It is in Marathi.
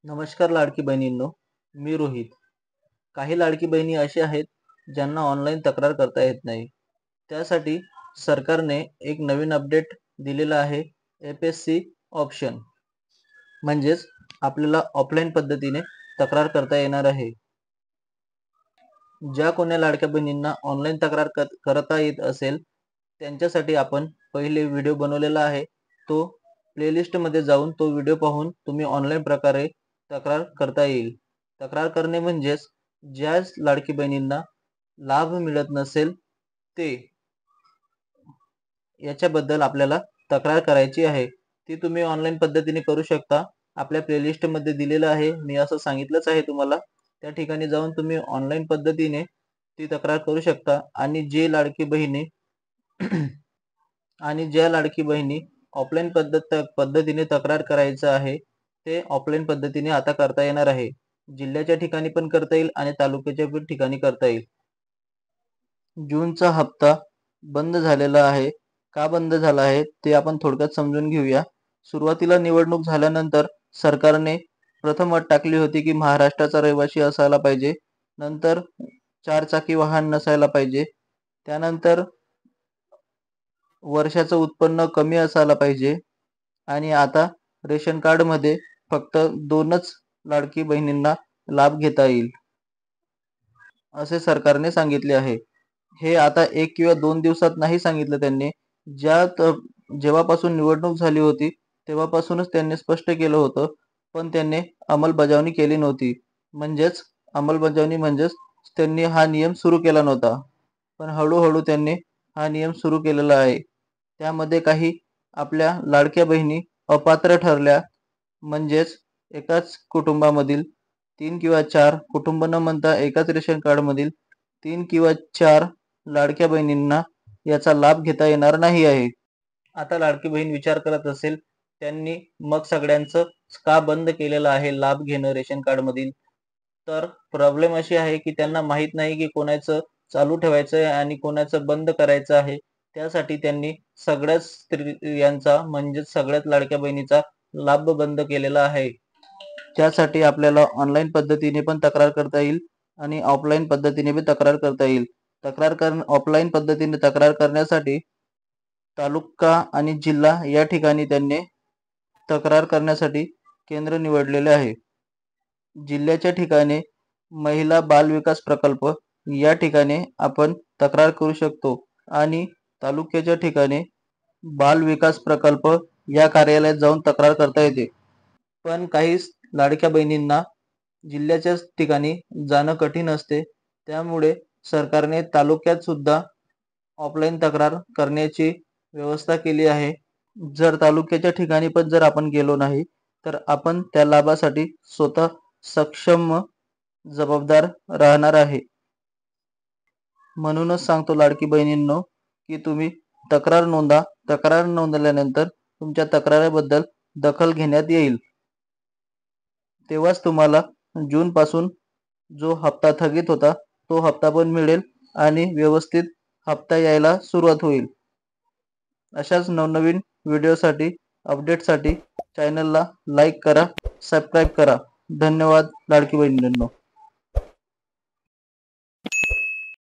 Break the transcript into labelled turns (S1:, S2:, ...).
S1: नमस्कार लाडकी बहिणींनो, मी रोहित. काही लाडकी बहिणी अशा आहेत ज्यांना ऑनलाईन तक्रार करता येत नाही. त्यासाठी सरकारने एक नवीन अपडेट दिलेला आहे, FSC ऑप्शन. म्हणजेच आपल्याला ऑफलाईन पद्धतीने तक्रार करता येणार आहे. ज्या कोण्या लाडक्या बहिणींना ऑनलाईन तक्रार करता येत असेल त्यांच्यासाठी आपण पहिले व्हिडिओ बनवलेला आहे. तो प्लेलिस्टमध्ये जाऊन तो व्हिडिओ पाहून तुम्ही ऑनलाईन प्रकारे तक्रार करता येईल. तक्रार करणे म्हणजेच ज्या लाडकी बहिणींना लाभ मिळत नसेल ते याच्याबद्दल आपल्याला तक्रार करायची आहे. ती तुम्ही ऑनलाईन पद्धतीने करू शकता. आपल्या प्लेलिस्टमध्ये दिलेलं आहे. मी असं सांगितलंच आहे तुम्हाला. त्या ठिकाणी जाऊन तुम्ही ऑनलाईन पद्धतीने ती तक्रार करू शकता. आणि ज्या लाडकी बहिणी ऑफलाईन पद्धतीने तक्रार करायचं आहे ते ऑफलाईन पद्धतीने आता करता येणार आहे. जिल्ह्याच्या ठिकाणी पण करता येईल आणि तालुक्याच्या पण ठिकाणी करता येईल. जूनचा हप्ता बंद झालेला आहे. का बंद झाला आहे ते आपण थोडक्यात समजून घेऊया. सुरुवातीला निवडणूक झाल्यानंतर सरकारने प्रथम अट टाकली होती की महाराष्ट्राचा रहिवासी असायला पाहिजे. नंतर 4 चाकी वाहन नसायला पाहिजे. त्यानंतर वर्षाचं उत्पन्न कमी असायला पाहिजे. आणि आता रेशन कार्डमध्ये फक्त 2च लाडकी बहिणींना लाभ घेता येईल असे सरकारने सांगितले आहे. हे आता 1 किंवा 2 दिवसात नाही सांगितलं त्यांनी. जेव्हापासून निवडणूक झाली होती तेव्हापासूनच त्यांनी स्पष्ट केलं होतं, पण त्यांनी अंमलबजावणी केली नव्हती. म्हणजेच त्यांनी हा नियम सुरू केला नव्हता. पण हळूहळू त्यांनी हा नियम सुरू केलेला आहे. त्यामध्ये काही आपल्या लाडक्या बहिणी अपात्र ठरल्या. म्हणजेच एकाच कुटुंबामधील 3 किंवा 4 कुटुंब न म्हणता एकाच रेशन कार्डमधील 3 किंवा 4 लाडक्या बहिणींना याचा लाभ घेता येणार नाही आहे. आता लाडकी बहीण विचार करत असेल त्यांनी मग सगळ्यांचं का बंद केलेलं आहे लाभ घेणं रेशन कार्डमधील. तर प्रॉब्लेम अशी आहे की त्यांना माहीत नाही की कोणाचं चालू ठेवायचं आहे आणि कोणाचं बंद करायचं आहे. त्यासाठी त्यांनी सगळ्याच स्त्रियांचा म्हणजेच सगळ्याच लाडक्या बहिणीचा लाभ बंद केलेला आहे. त्यासाठी आपल्याला ऑनलाईन पद्धतीने पण तक्रार करता येईल आणि ऑफलाईन पद्धतीने पण तक्रार करता येईल. ऑफलाईन पद्धतीने तक्रार करण्यासाठी तालुका आणि जिल्हा या ठिकाणी त्यांनी तक्रार करण्यासाठी केंद्र निवडलेले आहे. जिल्ह्याच्या ठिकाणी महिला बाल विकास प्रकल्प या ठिकाणी आपण तक्रार करू शकतो आणि तालुक्याच्या ठिकाणी बाल विकास प्रकल्प या कार्यालयात जाऊन तक्रार करता येते. पण काही लाडक्या बहिणींना जिल्ह्याच्याच ठिकाणी जाणं कठीण असते. त्यामुळे सरकारने तालुक्यात सुद्धा ऑफलाईन तक्रार करण्याची व्यवस्था केली आहे. जर तालुक्याच्या ठिकाणी पण जर आपण गेलो नाही तर आपण त्या लाभासाठी स्वतः सक्षम जबाबदार राहणार आहे. म्हणूनच सांगतो लाडकी बहिणींनो की तुम्ही तक्रार नोंदवा. तक्रार नोंदवल्यानंतर तुमच्या तक्रारीबद्दल दखल घेण्यात येईल. तेव्हाच तुम्हाला जून पासून जो हप्ता थकीत होता तो हप्ता पण मिळेल आणि व्यवस्थित हप्ता यायला सुरुवात होईल. अशाच नवनवीन व्हिडिओसाठी अपडेटसाठी चॅनलला लाईक करा, सबस्क्राईब करा. धन्यवाद लाडकी बहिणींनो.